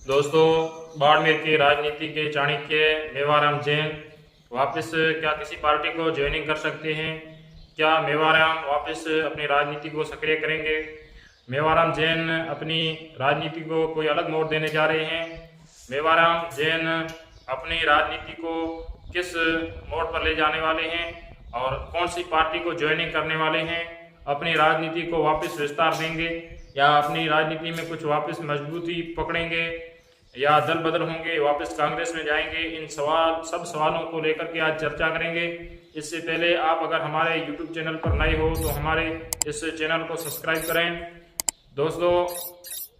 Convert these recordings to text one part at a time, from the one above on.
दोस्तों, बाड़मेर के राजनीति के चाणक्य मेवाराम जैन वापस क्या किसी पार्टी को ज्वाइनिंग कर सकते हैं? क्या मेवाराम वापस अपनी राजनीति को सक्रिय करेंगे? मेवाराम जैन अपनी राजनीति को कोई अलग मोड़ देने जा रहे हैं? मेवाराम जैन अपनी राजनीति को किस मोड़ पर ले जाने वाले हैं और कौन सी पार्टी को ज्वाइनिंग करने वाले हैं? अपनी राजनीति को वापस विस्तार देंगे या अपनी राजनीति में कुछ वापस मजबूती पकड़ेंगे या दल बदल होंगे, वापस कांग्रेस में जाएंगे? इन सब सवालों को लेकर के आज चर्चा करेंगे। इससे पहले आप अगर हमारे YouTube चैनल पर नए हो तो हमारे इस चैनल को सब्सक्राइब करें। दोस्तों,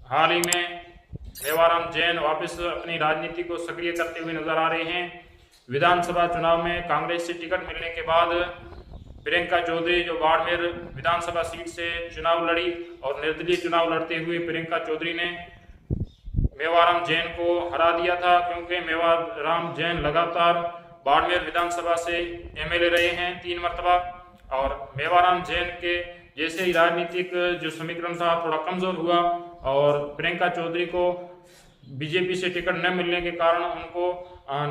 हाल ही में मेवाराम जैन वापस अपनी राजनीति को सक्रिय करते हुए नजर आ रहे हैं। विधानसभा चुनाव में कांग्रेस से टिकट मिलने के बाद प्रियंका चौधरी जो बाड़मेर विधानसभा सीट से चुनाव लड़ी और निर्दलीय चुनाव लड़ते हुए प्रियंका चौधरी ने मेवाराम जैन को हरा दिया था, क्योंकि मेवाराम जैन लगातार बाड़मेर विधानसभा से एमएलए रहे हैं 3 मरतबा। और मेवाराम जैन के जैसे ही राजनीतिक जो समीकरण था थोड़ा कमजोर हुआ और प्रियंका चौधरी को बीजेपी से टिकट न मिलने के कारण उनको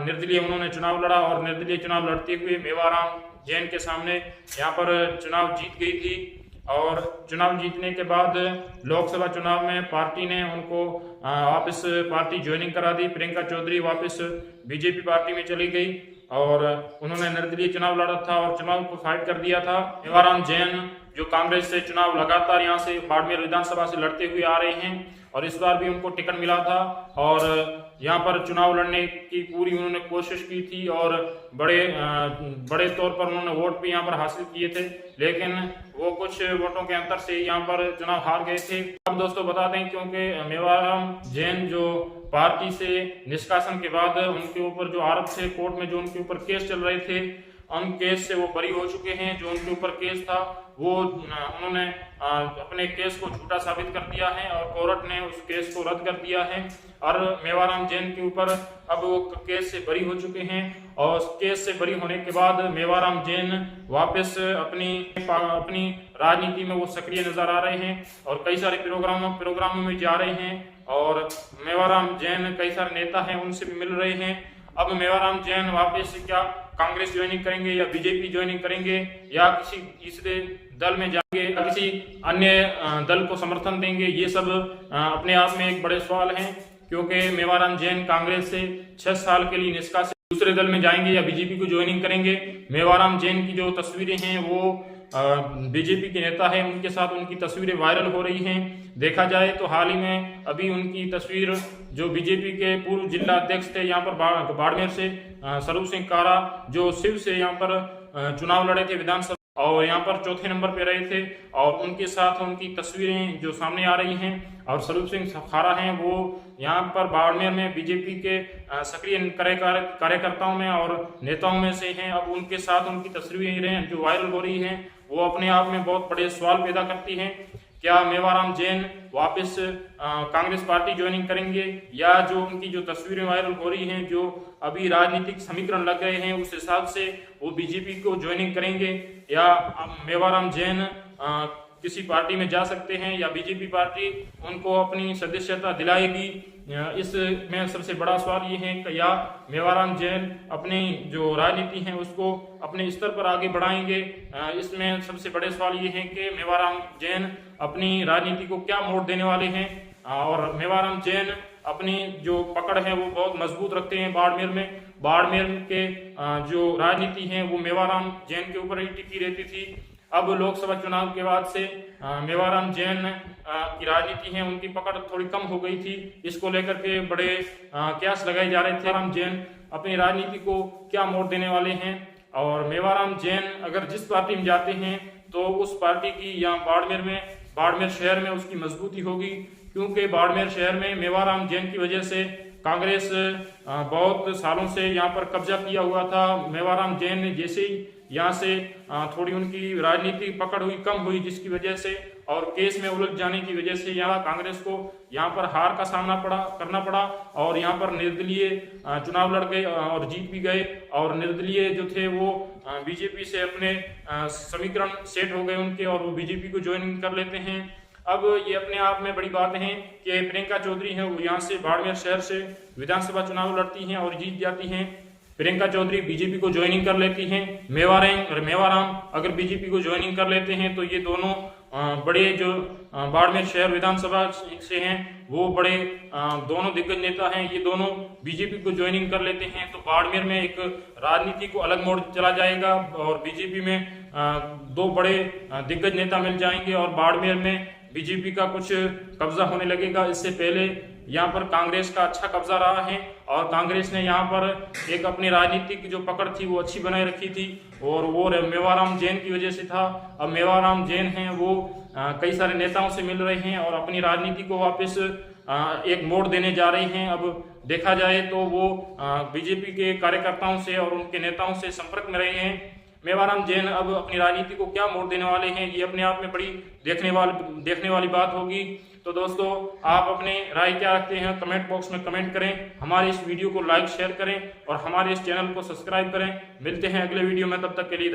निर्दलीय उन्होंने चुनाव लड़ा और निर्दलीय चुनाव लड़ते हुए मेवाराम जैन के सामने यहाँ पर चुनाव जीत गई थी। और चुनाव जीतने के बाद लोकसभा चुनाव में पार्टी ने उनको वापस पार्टी ज्वाइनिंग करा दी। प्रियंका चौधरी वापस बीजेपी पार्टी में चली गई और उन्होंने निर्दलीय चुनाव लड़ा था और चुनाव को फाइट कर दिया था। मेवाराम जैन जो कांग्रेस से चुनाव लगातार यहाँ से बाड़मेर विधानसभा से लड़ते हुए आ रहे हैं और इस बार भी उनको टिकट मिला था और यहाँ पर चुनाव लड़ने की पूरी उन्होंने कोशिश की थी और बड़े तौर पर उन्होंने वोट भी यहाँ पर हासिल किए थे, लेकिन वो कुछ वोटों के अंतर से यहाँ पर चुनाव हार गए थे। अब दोस्तों बता दें, क्योंकि मेवाराम जैन जो पार्टी से निष्कासन के बाद उनके ऊपर जो आरोप थे कोर्ट में, जो उनके ऊपर केस चल रहे थे, उन केस से वो बरी हो चुके हैं। जो उनके ऊपर केस था वो उन्होंने अपने केस को झूठा साबित कर दिया है और कोर्ट ने उस केस को रद्द कर दिया है और मेवाराम जैन के ऊपर अब वो केस से बरी हो चुके हैं। और उस केस से बरी होने के बाद मेवाराम जैन वापस अपनी राजनीति में वो सक्रिय नजर आ रहे हैं और कई सारे प्रोग्रामों में जा रहे हैं और मेवाराम जैन कई सारे नेता हैं उनसे भी मिल रहे हैं। अब मेवाराम जैन वापस क्या कांग्रेस ज्वाइनिंग करेंगे या बीजेपी ज्वाइनिंग करेंगे या किसी तीसरे दल में जाएंगे या किसी अन्य दल को समर्थन देंगे, ये सब अपने आप में एक बड़े सवाल हैं। क्योंकि मेवाराम जैन कांग्रेस से 6 साल के लिए निष्कासित दूसरे दल में जाएंगे या बीजेपी को ज्वाइनिंग करेंगे। मेवाराम जैन की जो तस्वीरें हैं वो बीजेपी के नेता है उनके साथ उनकी तस्वीरें वायरल हो रही हैं। देखा जाए तो हाल ही में अभी उनकी तस्वीर जो बीजेपी के पूर्व जिला अध्यक्ष थे यहाँ पर बाड़मेर से स्वरूप सिंह कारा, जो शिव से यहाँ पर चुनाव लड़े थे विधानसभा और यहाँ पर चौथे नंबर पे रहे थे, और उनके साथ उनकी तस्वीरें जो सामने आ रही हैं। और स्वरूप सिंह खारा हैं वो यहाँ पर बाड़मेर में बीजेपी के सक्रिय कार्यकर्ताओं में और नेताओं में से हैं। अब उनके साथ उनकी तस्वीरें जो वायरल हो रही हैं वो अपने आप में बहुत बड़े सवाल पैदा करती हैं। क्या मेवाराम जैन वापस कांग्रेस पार्टी ज्वाइनिंग करेंगे या जो उनकी जो तस्वीरें वायरल हो रही हैं, जो अभी राजनीतिक समीकरण लग गए हैं उस हिसाब से वो बीजेपी को ज्वाइनिंग करेंगे या मेवाराम जैन किसी पार्टी में जा सकते हैं या बीजेपी पार्टी उनको अपनी सदस्यता दिलाएगी? इसमें सबसे बड़ा सवाल ये है कि या मेवाराम जैन अपनी जो राजनीति है उसको अपने स्तर पर आगे बढ़ाएंगे। इसमें सबसे बड़े सवाल ये है कि मेवाराम जैन अपनी राजनीति को क्या मोड़ देने वाले हैं। और मेवाराम जैन अपनी जो पकड़ है वो बहुत मजबूत रखते हैं बाड़मेर में। बाड़मेर के जो राजनीति है वो मेवाराम जैन के ऊपर ही टिकी रहती थी। अब लोकसभा चुनाव के बाद से मेवाराम जैन की राजनीति है उनकी पकड़ थोड़ी कम हो गई थी। इसको लेकर के बड़े कयास लगाए जा रहे थे मेवाराम जैन अपनी राजनीति को क्या मोड़ देने वाले हैं। और मेवाराम जैन अगर जिस पार्टी में जाते हैं तो उस पार्टी की यहाँ बाड़मेर शहर में उसकी मजबूती होगी, क्योंकि बाड़मेर शहर में मेवाराम जैन की वजह से कांग्रेस बहुत सालों से यहाँ पर कब्जा किया हुआ था। मेवाराम जैन ने जैसे ही यहाँ से थोड़ी उनकी राजनीति पकड़ हुई कम हुई, जिसकी वजह से और केस में उलझ जाने की वजह से यहाँ कांग्रेस को यहाँ पर हार का सामना करना पड़ा और यहाँ पर निर्दलीय चुनाव लड़ गए और जीत भी गए। और निर्दलीय जो थे वो बीजेपी से अपने समीकरण सेट हो गए उनके और वो बीजेपी को ज्वाइन कर लेते हैं। अब ये अपने आप में बड़ी बात है कि प्रियंका चौधरी हैं, वो यहाँ से बाड़मेर शहर से विधानसभा चुनाव लड़ती हैं और जीत जाती हैं। प्रियंका चौधरी बीजेपी को ज्वाइनिंग कर लेती हैं। मेवाराम अगर बीजेपी को ज्वाइनिंग कर लेते हैं तो ये दोनों बड़े जो बाड़मेर शहर विधानसभा से हैं वो बड़े दोनों दिग्गज नेता हैं। ये दोनों बीजेपी को ज्वाइनिंग कर लेते हैं तो बाड़मेर में एक राजनीति को अलग मोड़ चला जाएगा और बीजेपी में दो बड़े दिग्गज नेता मिल जाएंगे और बाड़मेर में बीजेपी का कुछ कब्जा होने लगेगा। इससे पहले यहाँ पर कांग्रेस का अच्छा कब्जा रहा है और कांग्रेस ने यहाँ पर एक अपनी राजनीतिक जो पकड़ थी वो अच्छी बनाए रखी थी और वो मेवाराम जैन की वजह से था। अब मेवाराम जैन हैं वो कई सारे नेताओं से मिल रहे हैं और अपनी राजनीति को वापस एक मोड़ देने जा रहे हैं। अब देखा जाए तो वो बीजेपी के कार्यकर्ताओं से और उनके नेताओं से संपर्क में रहे हैं। मेवाराम जैन अब अपनी राजनीति को क्या मोड़ देने वाले हैं, ये अपने आप में बड़ी देखने वाली बात होगी। तो दोस्तों, आप अपने राय क्या रखते हैं कमेंट बॉक्स में कमेंट करें। हमारे इस वीडियो को लाइक शेयर करें और हमारे इस चैनल को सब्सक्राइब करें। मिलते हैं अगले वीडियो में, तब तक के लिए